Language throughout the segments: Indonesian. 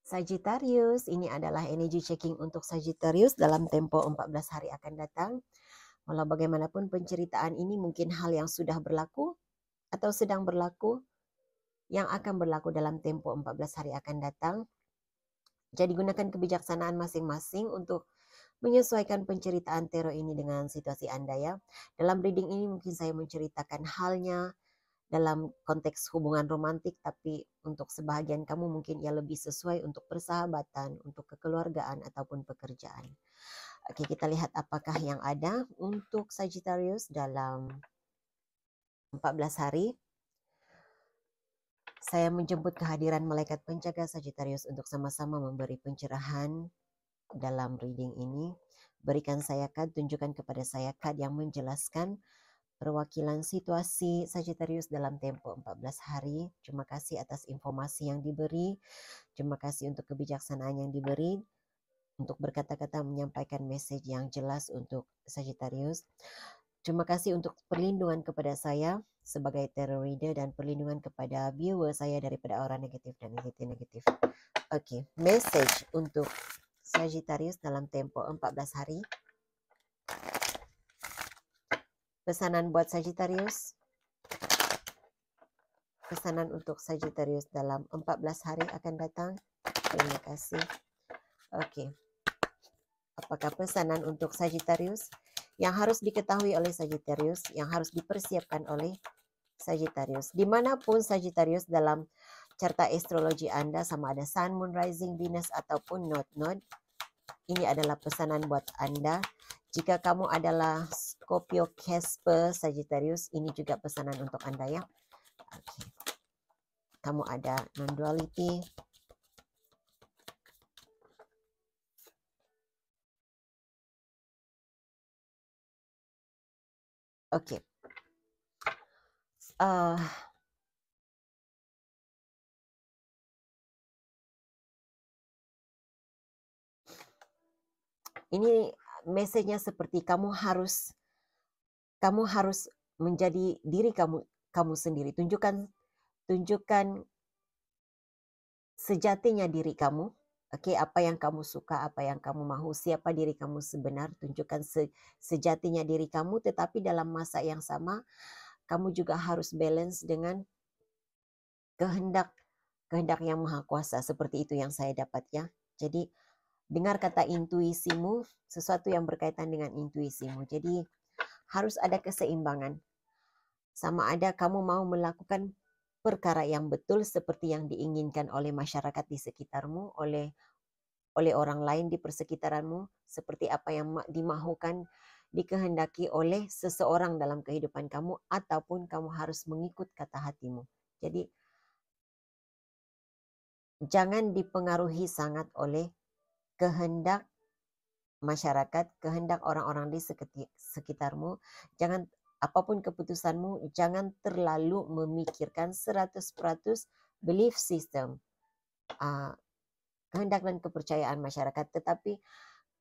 Sagittarius, ini adalah energy checking untuk Sagittarius dalam tempo 14 hari akan datang. Walau bagaimanapun penceritaan ini mungkin hal yang sudah berlaku atau sedang berlaku, yang akan berlaku dalam tempo 14 hari akan datang. Jadi gunakan kebijaksanaan masing-masing untuk menyesuaikan penceritaan tarot ini dengan situasi Anda ya. Dalam reading ini mungkin saya menceritakan halnya dalam konteks hubungan romantik, tapi untuk sebahagian kamu mungkin ia lebih sesuai untuk persahabatan, untuk kekeluargaan ataupun pekerjaan. Oke, kita lihat apakah yang ada untuk Sagittarius dalam 14 hari. Saya menjemput kehadiran malaikat penjaga Sagittarius untuk sama-sama memberi pencerahan dalam reading ini. Berikan saya kad, tunjukkan kepada saya kad yang menjelaskan perwakilan situasi Sagittarius dalam tempo 14 hari. Terima kasih atas informasi yang diberi. Terima kasih untuk kebijaksanaan yang diberi. Untuk berkata-kata menyampaikan message yang jelas untuk Sagittarius. Terima kasih untuk perlindungan kepada saya sebagai tarot reader dan perlindungan kepada viewer saya daripada aura negatif dan negatif-negatif. Oke, message untuk Sagittarius dalam tempo 14 hari. Pesanan buat Sagittarius. Pesanan untuk Sagittarius dalam 14 hari akan datang. Terima kasih. Oke. Apakah pesanan untuk Sagittarius yang harus diketahui oleh Sagittarius, yang harus dipersiapkan oleh Sagittarius? Dimanapun Sagittarius dalam carta astrologi Anda, sama ada Sun, Moon, Rising, Venus, ataupun Node, ini adalah pesanan buat Anda. Jika kamu adalah Scorpio, Casper, Sagittarius, ini juga pesanan untuk Anda ya. Oke. Kamu ada non-duality. Oke. Ini message-nya seperti kamu harus menjadi diri kamu sendiri. Tunjukkan sejatinya diri kamu. Oke, apa yang kamu suka, apa yang kamu mau, siapa diri kamu sebenar, tunjukkan sejatinya diri kamu, tetapi dalam masa yang sama kamu juga harus balance dengan kehendak yang maha kuasa. Seperti itu yang saya dapat ya. Jadi dengar kata intuisimu, sesuatu yang berkaitan dengan intuisimu. Jadi harus ada keseimbangan. Sama ada kamu mau melakukan perkara yang betul seperti yang diinginkan oleh masyarakat di sekitarmu, oleh orang lain di persekitaranmu, seperti apa yang dimahukan, dikehendaki oleh seseorang dalam kehidupan kamu, ataupun kamu harus mengikut kata hatimu. Jadi jangan dipengaruhi sangat oleh kehendak masyarakat, kehendak orang-orang di sekitarmu. Jangan, apapun keputusanmu, jangan terlalu memikirkan 100% belief system, kehendak dan kepercayaan masyarakat, tetapi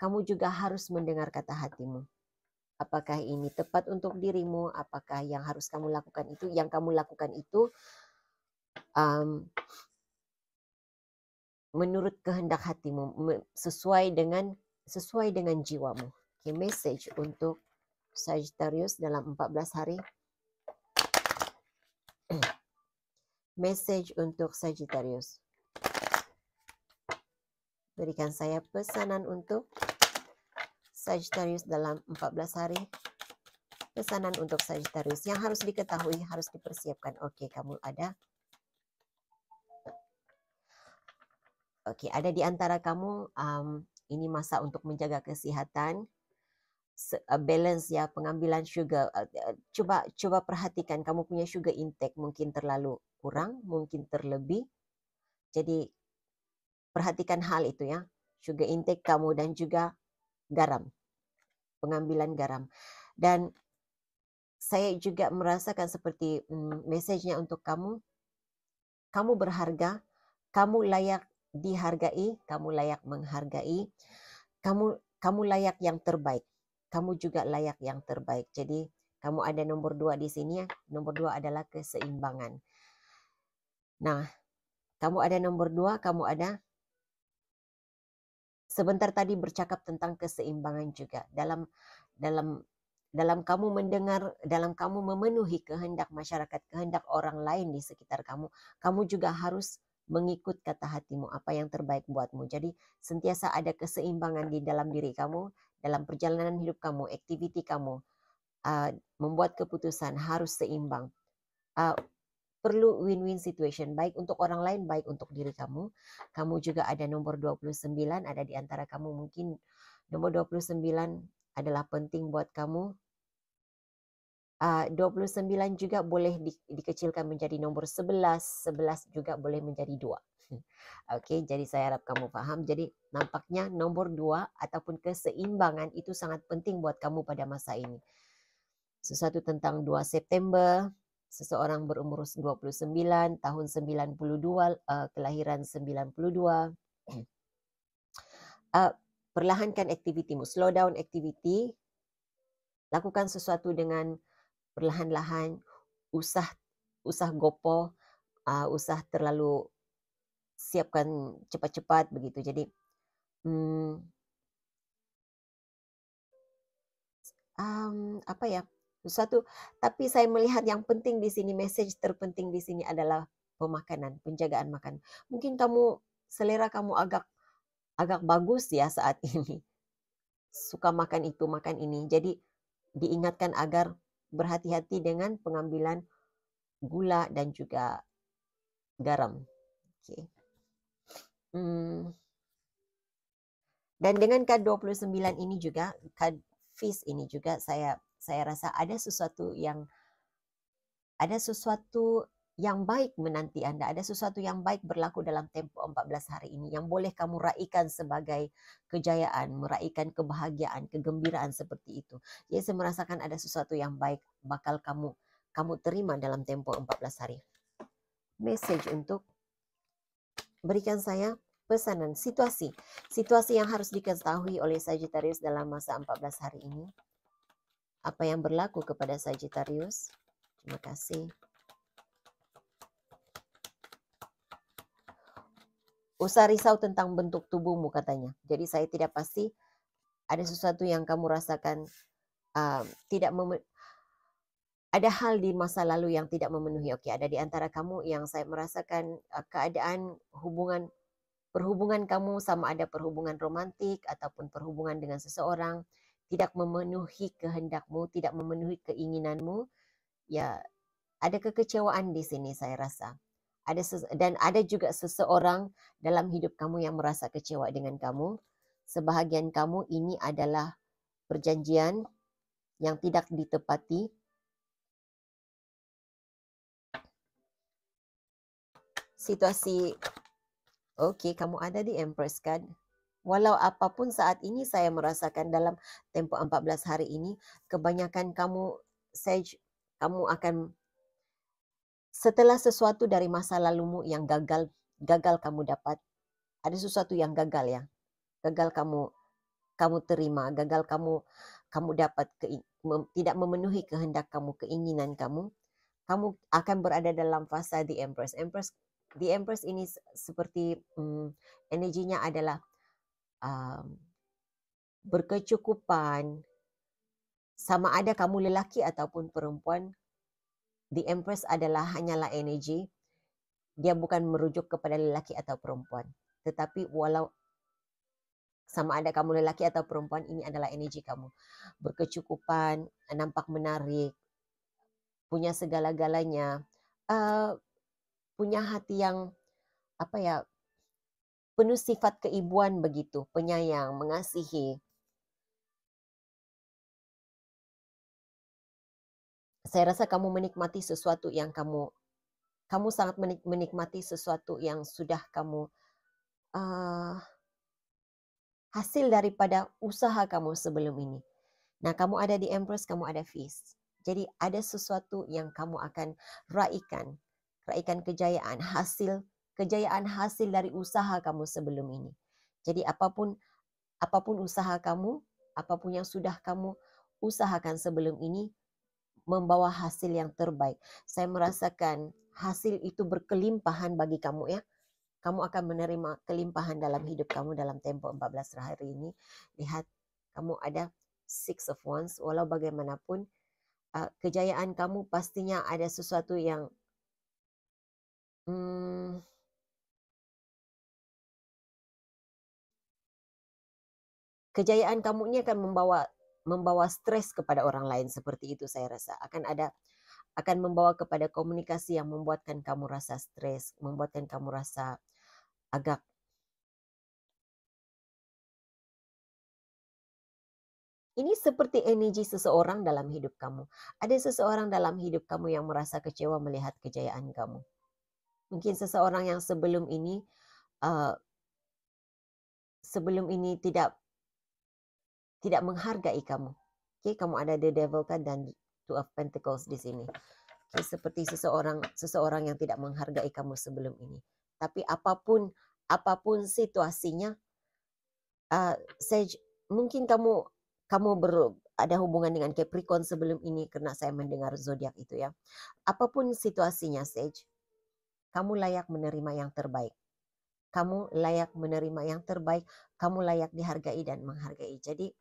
kamu juga harus mendengar kata hatimu. Apakah ini tepat untuk dirimu? Apakah yang harus kamu lakukan itu, yang kamu lakukan itu menurut kehendak hatimu, sesuai dengan jiwamu. Okay, message untuk Sagittarius dalam 14 hari. Message untuk Sagittarius. Berikan saya pesanan untuk Sagittarius dalam 14 hari. Pesanan untuk Sagittarius yang harus diketahui, harus dipersiapkan. Oke, kamu ada. Oke, ada di antara kamu, ini masa untuk menjaga kesehatan, balance ya, pengambilan sugar. Coba perhatikan kamu punya sugar intake, mungkin terlalu kurang, mungkin terlebih. Jadi perhatikan hal itu ya, sugar intake kamu dan juga garam, pengambilan garam. Dan saya juga merasakan seperti message-nya untuk kamu berharga, kamu layak dihargai, kamu layak menghargai, kamu layak yang terbaik. Kamu juga layak yang terbaik. Jadi kamu ada nomor 2 di sini ya. Nomor 2 adalah keseimbangan. Nah, kamu ada nomor 2, kamu ada sebentar tadi bercakap tentang keseimbangan juga dalam dalam kamu mendengar, dalam kamu memenuhi kehendak masyarakat, kehendak orang lain di sekitar kamu, kamu juga harus mengikut kata hatimu, apa yang terbaik buatmu. Jadi sentiasa ada keseimbangan di dalam diri kamu, dalam perjalanan hidup kamu, aktiviti kamu, membuat keputusan harus seimbang. Perlu win-win situation, baik untuk orang lain, baik untuk diri kamu. Kamu juga ada nomor 29, ada di antara kamu mungkin nomor 29 adalah penting buat kamu. 29 juga boleh dikecilkan menjadi nomor 11, 11 juga boleh menjadi 2. Oke, jadi saya harap kamu paham. Jadi nampaknya nomor 2 ataupun keseimbangan itu sangat penting buat kamu pada masa ini. Sesuatu tentang 2 September, seseorang berumur 29, tahun 92, kelahiran 92. Perlahankan aktivitimu, slow down activity, lakukan sesuatu dengan perlahan-lahan, usah gopoh, usah terlalu siapkan cepat-cepat begitu. Jadi apa ya, sesuatu, tapi saya melihat yang penting di sini, message terpenting di sini adalah pemakanan, penjagaan makan. Mungkin selera kamu agak bagus ya saat ini. Suka makan itu, makan ini. Jadi diingatkan agar berhati-hati dengan pengambilan gula dan juga garam. Okay. Dan dengan K29 ini juga, K-Fis ini juga saya rasa ada sesuatu yang baik menanti Anda, ada sesuatu yang baik berlaku dalam tempo 14 hari ini yang boleh kamu raikan sebagai kejayaan, meraihkan kebahagiaan, kegembiraan seperti itu. Jadi saya merasakan ada sesuatu yang baik bakal kamu terima dalam tempo 14 hari. Message untuk berikan saya pesanan, situasi yang harus diketahui oleh Sagittarius dalam masa 14 hari ini. Apa yang berlaku kepada Sagittarius? Terima kasih. Usah risau tentang bentuk tubuhmu katanya. Jadi saya tidak pasti, ada sesuatu yang kamu rasakan ada hal di masa lalu yang tidak memenuhi. Oke, ada di antara kamu yang saya merasakan keadaan perhubungan kamu, sama ada perhubungan romantik ataupun perhubungan dengan seseorang, tidak memenuhi kehendakmu, tidak memenuhi keinginanmu. Ya, ada kekecewaan di sini saya rasa. Dan ada juga seseorang dalam hidup kamu yang merasa kecewa dengan kamu. Sebahagian kamu ini adalah perjanjian yang tidak ditepati. Situasi, oke, kamu ada di Empress card. Walau apapun saat ini saya merasakan dalam tempo 14 hari ini, kebanyakan kamu, Sage, kamu akan, setelah sesuatu dari masa lalumu yang gagal kamu dapat, ada sesuatu yang gagal ya, gagal kamu terima, gagal kamu dapat, tidak memenuhi kehendak kamu, keinginan kamu akan berada dalam fase The Empress. The Empress ini seperti energinya adalah berkecukupan, sama ada kamu lelaki ataupun perempuan. The Empress hanyalah energi. Dia bukan merujuk kepada lelaki atau perempuan. Tetapi walau sama ada kamu lelaki atau perempuan, ini adalah energi kamu. Berkecukupan, nampak menarik, punya segala-galanya, punya hati yang penuh sifat keibuan begitu, penyayang, mengasihi. Saya rasa kamu menikmati sesuatu yang kamu sangat menikmati sesuatu yang sudah kamu hasil daripada usaha kamu sebelum ini. Nah, kamu ada di Empress, kamu ada Feast. Jadi ada sesuatu yang kamu akan raikan kejayaan hasil dari usaha kamu sebelum ini. Jadi apapun usaha kamu, apapun yang sudah kamu usahakan sebelum ini, membawa hasil yang terbaik. Saya merasakan hasil itu berkelimpahan bagi kamu ya. kamu akan menerima kelimpahan dalam hidup kamu dalam tempo 14 hari ini. Lihat, kamu ada Six of Wands. Walau bagaimanapun, kejayaan kamu pastinya ada sesuatu yang kejayaan kamu ini akan membawa stres kepada orang lain, seperti itu saya rasa. Akan membawa kepada komunikasi yang membuatkan kamu rasa stres, membuatkan kamu rasa agak ini seperti energi seseorang dalam hidup kamu. Ada seseorang dalam hidup kamu yang merasa kecewa melihat kejayaan kamu. Mungkin seseorang yang sebelum ini tidak menghargai kamu. Oke, kamu ada the devil kan dan two of pentacles di sini. Oke, seperti seseorang yang tidak menghargai kamu sebelum ini. Tapi apapun situasinya, Sage, mungkin kamu ada hubungan dengan Capricorn sebelum ini karena saya mendengar zodiak itu ya. Apapun situasinya, Sage, kamu layak menerima yang terbaik. Kamu layak menerima yang terbaik. Kamu layak dihargai dan menghargai. Jadi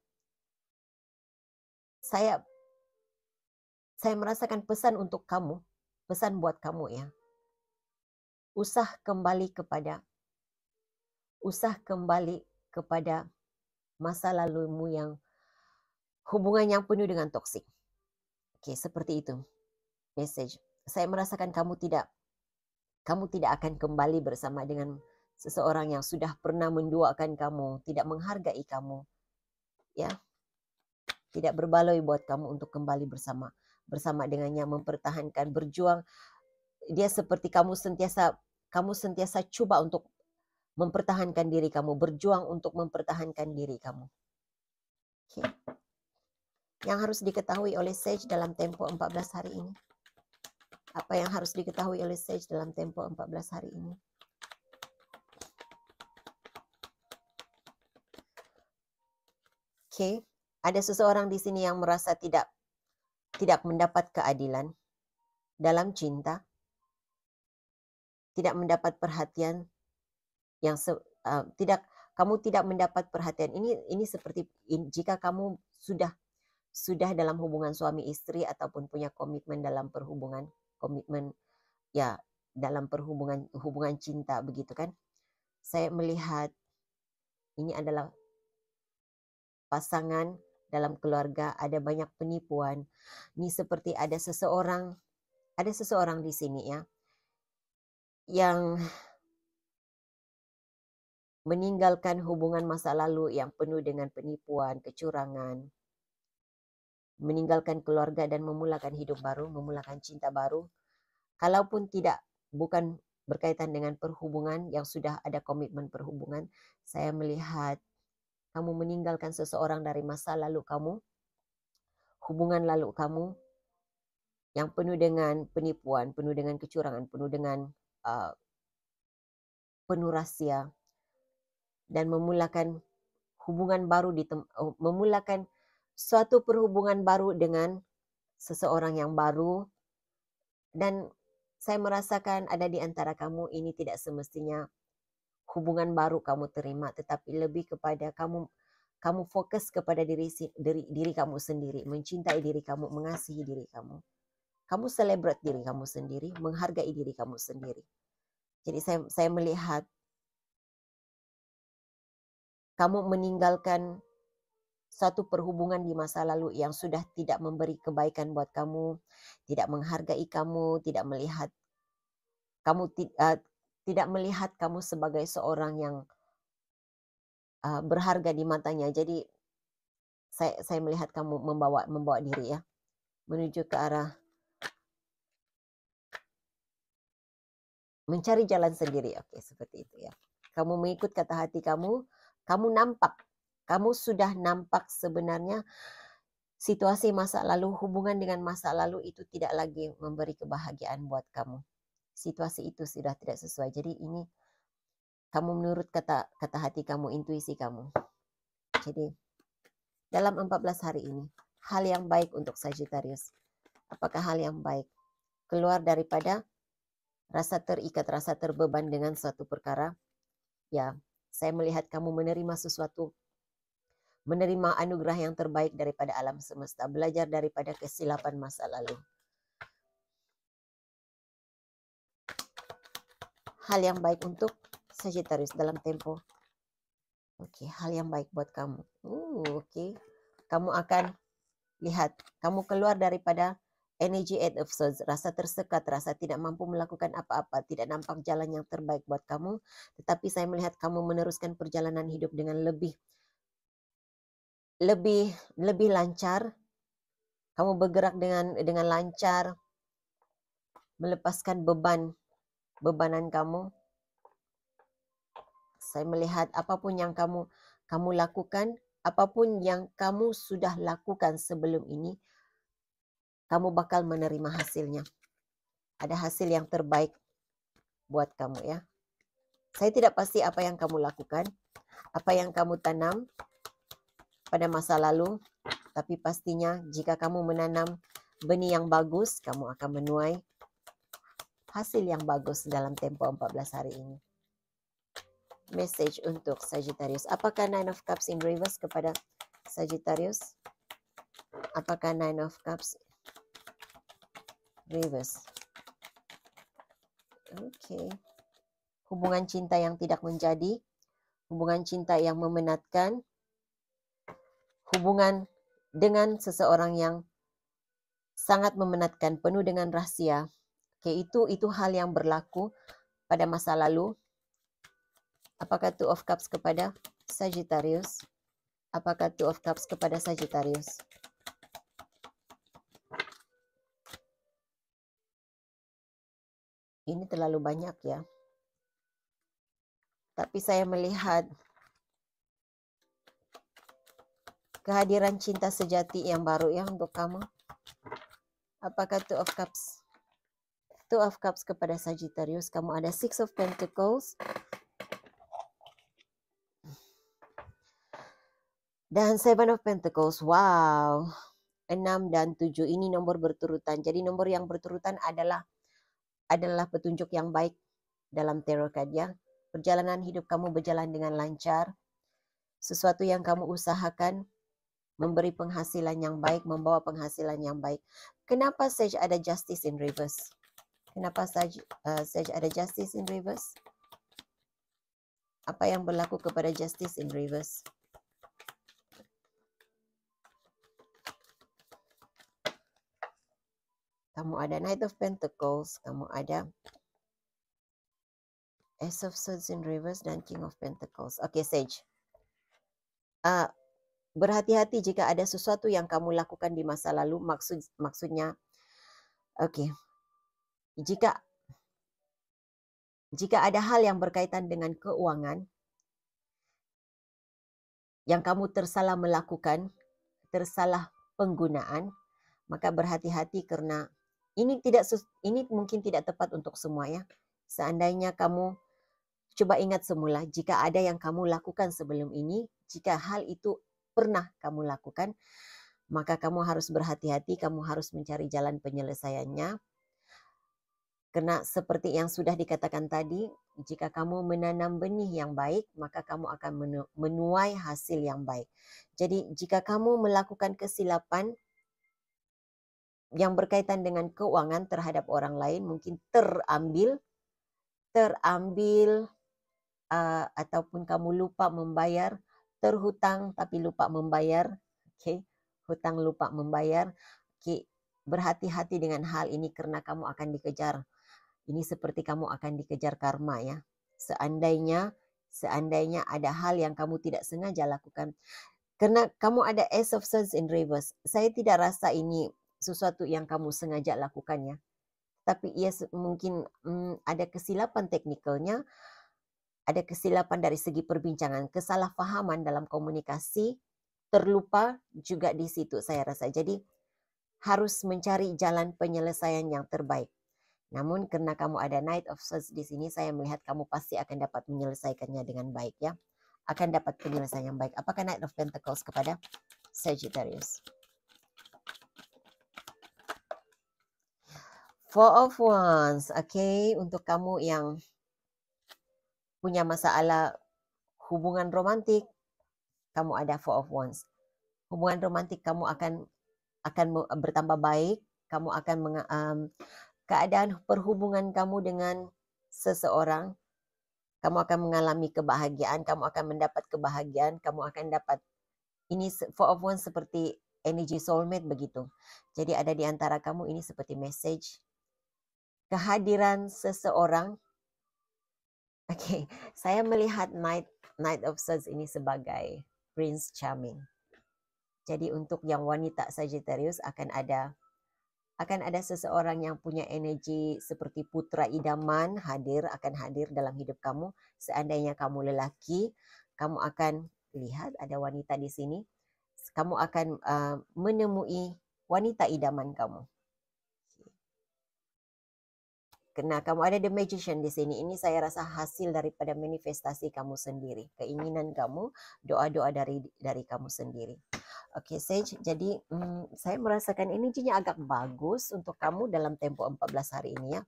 saya merasakan pesan untuk kamu, pesan buat kamu ya. Usah kembali kepada masa lalumu yang hubungan yang penuh dengan toksik. Oke, seperti itu. Message. Saya merasakan kamu tidak akan kembali bersama dengan seseorang yang sudah pernah menduakan kamu, tidak menghargai kamu. Ya. Tidak berbaloi buat kamu untuk kembali bersama dengannya, mempertahankan, berjuang. Dia seperti kamu sentiasa coba untuk mempertahankan diri kamu, berjuang untuk mempertahankan diri kamu. Okay. Yang harus diketahui oleh Sage dalam tempo 14 hari ini. Apa yang harus diketahui oleh Sage dalam tempo 14 hari ini? Oke, ada seseorang di sini yang merasa tidak mendapat keadilan dalam cinta, tidak mendapat perhatian yang kamu tidak mendapat perhatian. Ini seperti jika kamu sudah dalam hubungan suami istri ataupun punya komitmen dalam hubungan cinta begitu kan. Saya melihat ini adalah pasangan dalam keluarga, ada banyak penipuan. Ini seperti ada seseorang di sini ya yang meninggalkan hubungan masa lalu yang penuh dengan penipuan, kecurangan, meninggalkan keluarga dan memulakan hidup baru, memulakan cinta baru. Kalaupun bukan berkaitan dengan perhubungan yang sudah ada komitmen perhubungan, saya melihat kamu meninggalkan seseorang dari masa lalu kamu, hubungan lalu kamu yang penuh dengan penipuan, penuh dengan kecurangan, penuh dengan penuh rahasia, dan memulakan hubungan baru memulakan suatu perhubungan baru dengan seseorang yang baru. Dan saya merasakan ada di antara kamu ini tidak semestinya hubungan baru kamu terima, tetapi lebih kepada kamu fokus kepada diri kamu sendiri, mencintai diri kamu, mengasihi diri kamu. Kamu celebrate diri kamu sendiri, menghargai diri kamu sendiri. Jadi saya melihat kamu meninggalkan satu perhubungan di masa lalu yang sudah tidak memberi kebaikan buat kamu, tidak menghargai kamu, tidak melihat kamu sebagai seorang yang berharga di matanya. Jadi saya melihat kamu membawa diri ya menuju ke arah mencari jalan sendiri. Oke, seperti itu ya. Kamu mengikut kata hati kamu sudah nampak sebenarnya situasi masa lalu, hubungan dengan masa lalu itu tidak lagi memberi kebahagiaan buat kamu. Situasi itu sudah tidak sesuai. Jadi ini kamu menurut kata hati kamu, intuisi kamu. Jadi dalam 14 hari ini, hal yang baik untuk Sagittarius. Apakah hal yang baik? Keluar daripada rasa terikat, rasa terbeban dengan suatu perkara. Ya, saya melihat kamu menerima sesuatu, menerima anugerah yang terbaik daripada alam semesta, belajar daripada kesilapan masa lalu. Hal yang baik untuk Sagittarius dalam tempo. Oke, hal yang baik buat kamu. Oke. Kamu akan lihat, kamu keluar daripada energi Eight of Swords, rasa tersekat, rasa tidak mampu melakukan apa-apa, tidak nampak jalan yang terbaik buat kamu. Tetapi saya melihat kamu meneruskan perjalanan hidup dengan lebih lancar. Kamu bergerak dengan lancar, melepaskan bebanan kamu. Saya melihat apapun yang kamu lakukan, apapun yang kamu sudah lakukan sebelum ini, kamu bakal menerima hasilnya. Ada hasil yang terbaik buat kamu ya. Saya tidak pasti apa yang kamu lakukan, apa yang kamu tanam pada masa lalu, tapi pastinya jika kamu menanam benih yang bagus, kamu akan menuai hasil yang bagus dalam tempo 14 hari ini. Message untuk Sagittarius. Apakah Nine of Cups in reverse kepada Sagittarius? Apakah Nine of Cups reverse? Oke. Hubungan cinta yang tidak menjadi, hubungan cinta yang memenatkan, hubungan dengan seseorang yang sangat memenatkan, penuh dengan rahasia. Oke, itu hal yang berlaku pada masa lalu. Apakah Two of Cups kepada Sagittarius? Apakah Two of Cups kepada Sagittarius? Ini terlalu banyak ya. Tapi saya melihat kehadiran cinta sejati yang baru ya untuk kamu. Apakah Two of Cups? Two of Cups kepada Sagittarius. Kamu ada Six of Pentacles. Dan Seven of Pentacles. Wow. 6 dan 7 ini nomor berturutan. Jadi nomor yang berturutan adalah petunjuk yang baik dalam tarot card ya. Perjalanan hidup kamu berjalan dengan lancar. Sesuatu yang kamu usahakan memberi penghasilan yang baik, membawa penghasilan yang baik. Kenapa Sage ada Justice in reverse? Kenapa Sage ada Justice in reverse? Apa yang berlaku kepada Justice in reverse? Kamu ada Knight of Pentacles, kamu ada Ace of Swords in reverse dan King of Pentacles. Oke, Sage. Berhati-hati jika ada sesuatu yang kamu lakukan di masa lalu, maksudnya oke. Jika ada hal yang berkaitan dengan keuangan yang kamu tersalah melakukan, tersalah penggunaan, maka berhati-hati karena ini mungkin tidak tepat untuk semua ya. Seandainya kamu coba ingat semula, jika ada yang kamu lakukan sebelum ini, jika hal itu pernah kamu lakukan, maka kamu harus berhati-hati, kamu harus mencari jalan penyelesaiannya. Karena seperti yang sudah dikatakan tadi, jika kamu menanam benih yang baik, maka kamu akan menuai hasil yang baik. Jadi jika kamu melakukan kesilapan yang berkaitan dengan keuangan terhadap orang lain, mungkin terambil ataupun kamu lupa membayar, terhutang tapi lupa membayar, hutang lupa membayar, berhati-hati dengan hal ini karena kamu akan dikejar. Ini seperti kamu akan dikejar karma ya. Seandainya ada hal yang kamu tidak sengaja lakukan. Karena kamu ada Ace of Swords in reverse. Saya tidak rasa ini sesuatu yang kamu sengaja lakukan ya. Tapi mungkin ada kesilapan teknikalnya, ada kesilapan dari segi perbincangan, kesalahpahaman dalam komunikasi, terlupa juga di situ saya rasa. Jadi harus mencari jalan penyelesaian yang terbaik. Namun karena kamu ada Knight of Swords di sini, saya melihat kamu pasti akan dapat menyelesaikannya dengan baik ya. Akan dapat penyelesaian yang baik. Apakah Knight of Pentacles kepada Sagittarius? Four of Wands. Oke, untuk kamu yang punya masalah hubungan romantik, kamu ada Four of Wands. Hubungan romantik kamu akan bertambah baik. Kamu akan keadaan perhubungan kamu dengan seseorang, kamu akan mengalami kebahagiaan, kamu akan mendapat kebahagiaan, kamu akan dapat ini Four of Wands seperti energi soulmate begitu. Jadi ada di antara kamu ini seperti message kehadiran seseorang. Oke, saya melihat Knight of Swords ini sebagai Prince Charming. Jadi untuk yang wanita Sagittarius akan ada seseorang yang punya energi seperti putra idaman akan hadir dalam hidup kamu. Seandainya kamu lelaki, kamu akan lihat ada wanita di sini. Kamu akan menemui wanita idaman kamu. Karena kamu ada The Magician di sini. Ini saya rasa hasil daripada manifestasi kamu sendiri, keinginan kamu, doa-doa dari kamu sendiri. Oke, Sage. Jadi saya merasakan energinya agak bagus untuk kamu dalam tempo 14 hari ini ya.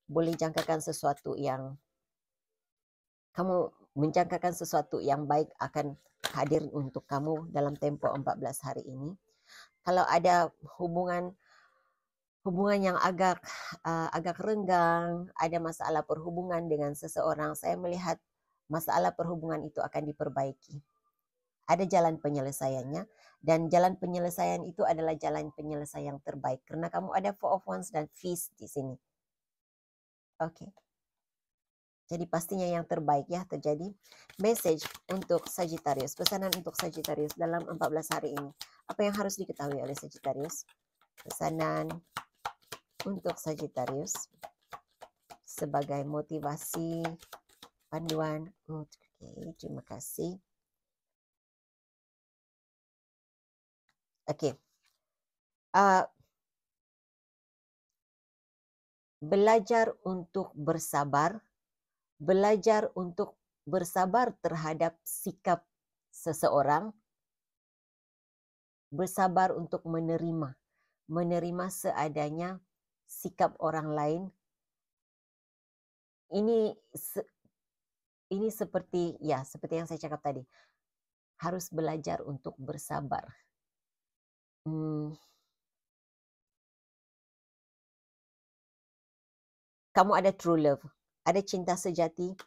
Boleh jangkakan sesuatu yang kamu menjangkakan sesuatu yang baik akan hadir untuk kamu dalam tempo 14 hari ini. Kalau ada hubungan yang agak renggang, ada masalah perhubungan dengan seseorang, saya melihat masalah perhubungan itu akan diperbaiki. Ada jalan penyelesaiannya, dan jalan penyelesaian itu adalah jalan penyelesaian yang terbaik karena kamu ada Four of Wands dan Feast di sini. Oke. Jadi pastinya yang terbaik ya terjadi. Message untuk Sagittarius, pesanan untuk Sagittarius dalam 14 hari ini. Apa yang harus diketahui oleh Sagittarius? Pesanan untuk Sagittarius sebagai motivasi, panduan. Oke, terima kasih. Oke. Belajar untuk bersabar. Belajar untuk bersabar terhadap sikap seseorang. Bersabar untuk menerima seadanya sikap orang lain. Ini seperti yang saya cakap tadi. Harus belajar untuk bersabar. Kamu ada true love, ada cinta sejati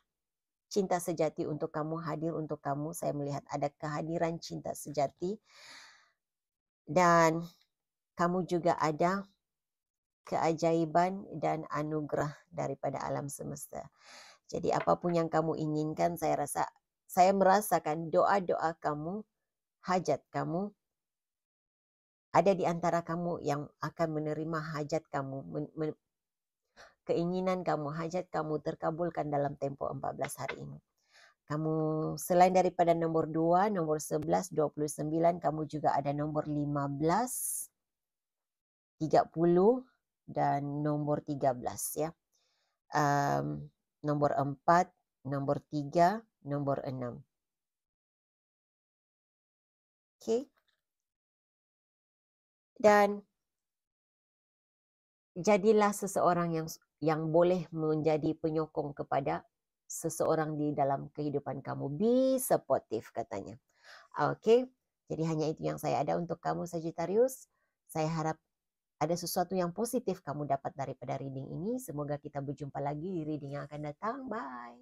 untuk kamu, hadir untuk kamu. Saya melihat ada kehadiran cinta sejati, dan kamu juga ada keajaiban dan anugerah daripada alam semesta. Jadi apapun yang kamu inginkan, saya merasakan doa-doa kamu, hajat kamu, ada di antara kamu yang akan menerima hajat kamu, keinginan kamu, hajat kamu terkabulkan dalam tempo 14 hari ini. Kamu selain daripada nomor 2, nomor 11, 29, kamu juga ada nomor 15, 30, dan nomor 13 ya. Nomor 4, nomor 3, nomor 6. Oke. Dan jadilah seseorang yang boleh menjadi penyokong kepada seseorang di dalam kehidupan kamu. Be supportive katanya. Oke. Jadi hanya itu yang saya ada untuk kamu Sagittarius. Saya harap ada sesuatu yang positif kamu dapat daripada reading ini. Semoga kita berjumpa lagi di reading yang akan datang. Bye.